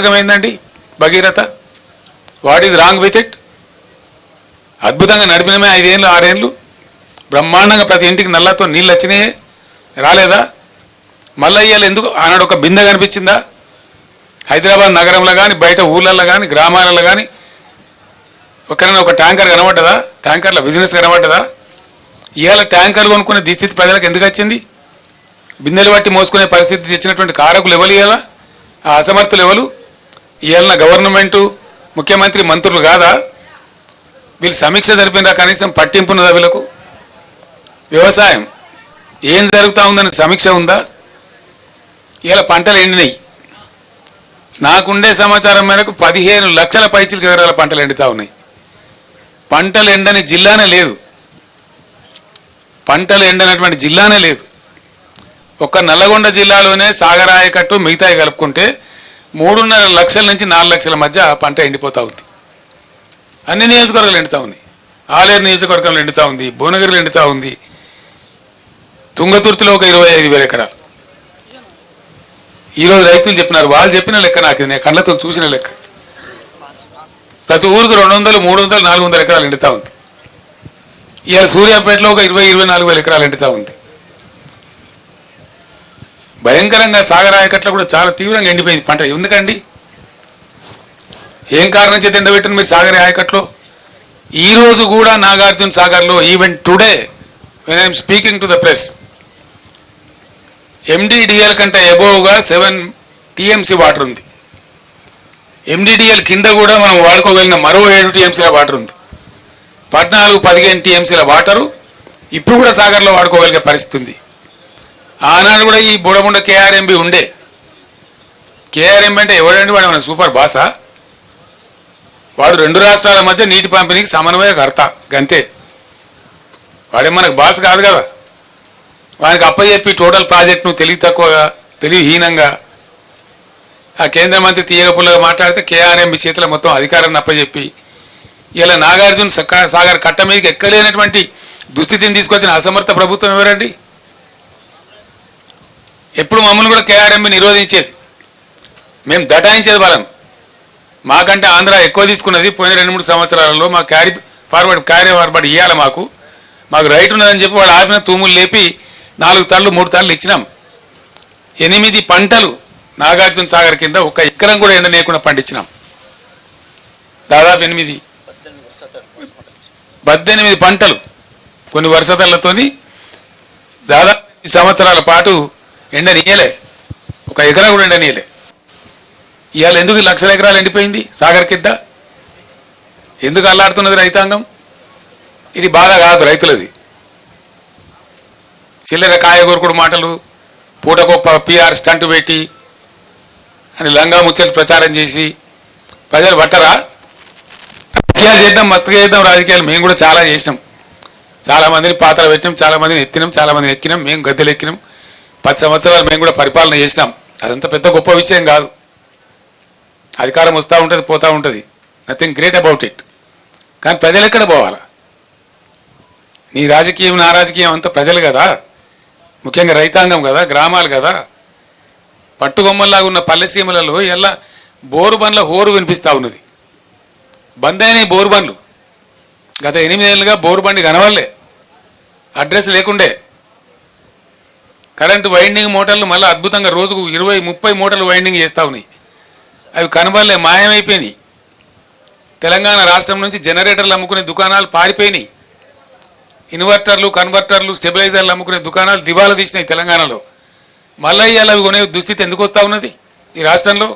పథకం ఏందండి Bhagiratha? What is wrong with it? అద్భుతంగా నడిపినమే 5 ఏళ్ళు 6 ఏళ్ళు బ్రహ్మాండంగా ప్రతి ఇంటికి నల్లతో నీళ్ళు వచ్చినాయే రాలేదా? మళ్ళీ ఇవాళ ఎందుకు ఆనాడు ఒక బిందె కనిపించిందా? హైదరాబాద్ నగరంలో కానీ బయట ఊళ్ళల్లో కానీ గ్రామాలలో కానీ ఒకరైనా ఒక ట్యాంకర్ కనబడ్డదా? ట్యాంకర్ల బిజినెస్ కనబడ్డదా? ఇవాళ ట్యాంకర్లు కొనుక్కునే దుస్థితి ప్రజలకు ఎందుకు వచ్చింది? బిందెలు బట్టి మోసుకునే పరిస్థితి తెచ్చినటువంటి కారకులు ఎవరు? ఇవాళ ఆ అసమర్థులు ఎవరు? ఇవాళ గవర్నమెంటు ముఖ్యమంత్రి మంత్రులు కాదా? వీళ్ళు సమీక్ష జరిపినరా? కనీసం పట్టింపున్నదా వీళ్ళకు? వ్యవసాయం ఏం జరుగుతూ ఉందని సమీక్ష ఉందా? ఇవాళ పంటలు ఎండినాయి. నాకుండే సమాచారం మేరకు 15 లక్షల పైచిలకు ఎకరాల పంటలు ఎండుతూ ఉన్నాయి. పంటలు ఎండని జిల్లానే లేదు, పంటలు ఎండనటువంటి జిల్లానే లేదు. ఒక్క నల్లగొండ జిల్లాలోనే సాగర్ ఆయకట్టు మిగతాయి కలుపుకుంటే 3.5 లక్షల నుంచి 4 లక్షల మధ్య పంట ఎండిపోతూ ఉంది. అన్ని నియోజకవర్గాలు ఎండుతూ ఉన్నాయి. ఆలేరు నియోజకవర్గంలో ఎండుతూ ఉంది, భువనగిరిలో ఎండుతూ ఉంది, తుంగతుర్తిలో ఒక 25,000 ఎకరాలు. ఈరోజు రైతులు చెప్పినారు, వాళ్ళు చెప్పిన లెక్క నాకు నేను కళ్ళతో చూసిన లెక్క. ప్రతి ఊరికి 200, 300, 400 ఎకరాలు ఎండుతూ ఉంది. ఇవాళ సూర్యాపేటలో ఒక 20-24 ఎకరాలు ఎండుతూ ఉంది. భయంకరంగా సాగర్ ఆయకట్లో కూడా చాలా తీవ్రంగా ఎండిపోయింది పంట. ఎందుకండి? ఏం కారణం చేత ఎండబెట్టిన మీరు సాగర్ ఆయకట్లో? ఈ రోజు కూడా నాగార్జున సాగర్లో even today when I'm speaking to the press MDDL కంటే అబోవ్గా 7 TMC వాటర్ ఉంది. ఎండిడిఎల్ కింద కూడా మనం వాడుకోగలిగిన మరో 7 TMCల వాటర్ ఉంది. 14-15 TMCల వాటరు ఇప్పుడు కూడా సాగర్లో వాడుకోగలిగే పరిస్థితి ఉంది. ఆనాడు కూడా ఈ బుడముండ KRMB ఉండే. KRMB అంటే ఎవడండి? వాడు మన సూపర్ బాసా? వాడు 2 రాష్ట్రాల మధ్య నీటి పంపిణీకి సమన్వయకర్త గంతే. వాడే మనకు బాస్ కాదు కదా. వానికి అప్పచెప్పి టోటల్ ప్రాజెక్టును తెలివి తక్కువగా తెలివిహీనంగా ఆ కేంద్ర మంత్రి తీయగపుల్లగా మాట్లాడితే KRMB చేతుల మొత్తం అధికారాన్ని అప్పచెప్పి ఇలా నాగార్జున సాగర్ కట్ట మీదకి ఎక్కలేనటువంటి దుస్థితిని తీసుకొచ్చిన అసమర్థ ప్రభుత్వం ఎవరండి? ఎప్పుడు మమ్మల్ని కూడా KRMB నిరోధించేది, మేము దటాయించేది వాళ్ళను. మాకంటే ఆంధ్ర ఎక్కువ తీసుకున్నది పోయిన 2-3 సంవత్సరాలలో. మా క్యారీ ఫార్వర్డ్ ఇవ్వాలి, మాకు రైట్ ఉన్నదని చెప్పి వాళ్ళు ఆపిన తూములు లేపి 4 తళ్ళు 3 తళ్ళు ఇచ్చినాం. 8 పంటలు నాగార్జున సాగర్ కింద 1 ఎకరం కూడా ఎండనేయకుండా పండించినాం. దాదాపు 18 పంటలు కొన్ని వరుసతలతోని దాదాపు 8 సంవత్సరాల పాటు ఎండనీయలే, 1 ఎకరం కూడా ఎండనీయలే. ఇవాళ ఎందుకు లక్షల ఎకరాలు ఎండిపోయింది సాగర్ కింద? ఎందుకు అల్లాడుతున్నది రైతాంగం? ఇది బాధ కాదు రైతులది. చిల్లర కాయగూరకుడు మాటలు, పూటకొప్ప PR స్టంట్ పెట్టి అని లంగా ముచ్చలు ప్రచారం చేసి ప్రజలు పట్టరా? రాజకీయాలు చేద్దాం, మత్తుగా చేద్దాం రాజకీయాలు. మేము కూడా చాలా చేసినాం, చాలామందిని పాత్ర పెట్టినాం, చాలామందిని ఎత్తినాం, చాలామందిని ఎక్కినాం, మేము గద్దెలు ఎక్కినాం. 10 సంవత్సరాలు మేము కూడా పరిపాలన చేసినాం. అదంతా పెద్ద గొప్ప విషయం కాదు. అధికారం వస్తూ ఉంటుంది, పోతూ ఉంటుంది, నథింగ్ గ్రేట్ అబౌట్ ఇట్. కానీ ప్రజలు ఎక్కడ పోవాలా? నీ రాజకీయం నా రాజకీయం అంతా ప్రజలు కదా, ముఖ్యంగా రైతాంగం కదా, గ్రామాలు కదా. పట్టుగొమ్మల్లాగా ఉన్న పల్లెసీమలలో ఎలా బోరు బండ్ల హోరు వినిపిస్తూ ఉన్నది. బంద్ అయినాయి బోరు బండ్లు. గత 8 ఏళ్ళుగా బోరు బండి కనవల్లే, అడ్రస్ లేకుండే. కరెంటు వైండింగ్ మోటార్లు మళ్ళీ అద్భుతంగా రోజుకు 20-30 మోటార్లు వైండింగ్ చేస్తూ ఉన్నాయి. అవి కనబడలే, మాయమైపోయినాయి. తెలంగాణ రాష్ట్రం నుంచి జనరేటర్లు అమ్ముకునే దుకాణాలు పారిపోయినాయి. ఇన్వర్టర్లు, కన్వర్టర్లు, స్టెబిలైజర్లు అమ్ముకునే దుకాణాలు దివాలా తీసినాయి తెలంగాణలో. మళ్ళీ అవి కొనే దుస్థితి ఎందుకు వస్తూ ఉన్నది ఈ రాష్ట్రంలో?